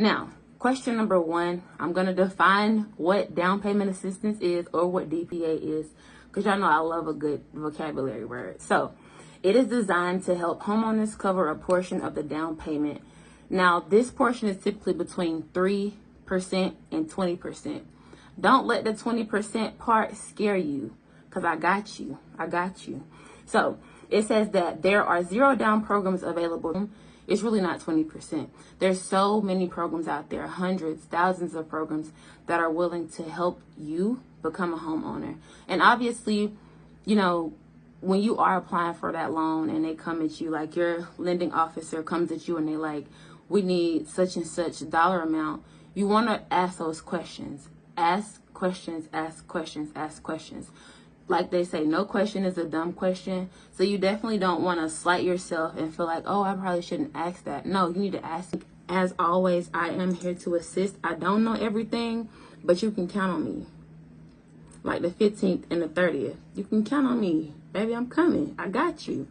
Now, question number 1, I'm going to define what down payment assistance is, or what DPA is, because y'all know I love a good vocabulary word. So, it is designed to help homeowners cover a portion of the down payment. Now, this portion is typically between 3% and 20%. Don't let the 20% part scare you, because I got you. So, it says that there are 0 down programs available. It's really not 20%. There's so many programs out there, hundreds, thousands of programs that are willing to help you become a homeowner. And obviously, you know, when you are applying for that loan and they come at you, like your lending officer comes at you and they like, we need such and such dollar amount, you want to ask those questions. Ask questions, ask questions, ask questions. Like they say, no question is a dumb question. So you definitely don't want to slight yourself and feel like, oh, I probably shouldn't ask that. No, you need to ask. As always, I am here to assist. I don't know everything, but you can count on me. Like the 15th and the 30th. You can count on me. Baby, I'm coming. I got you.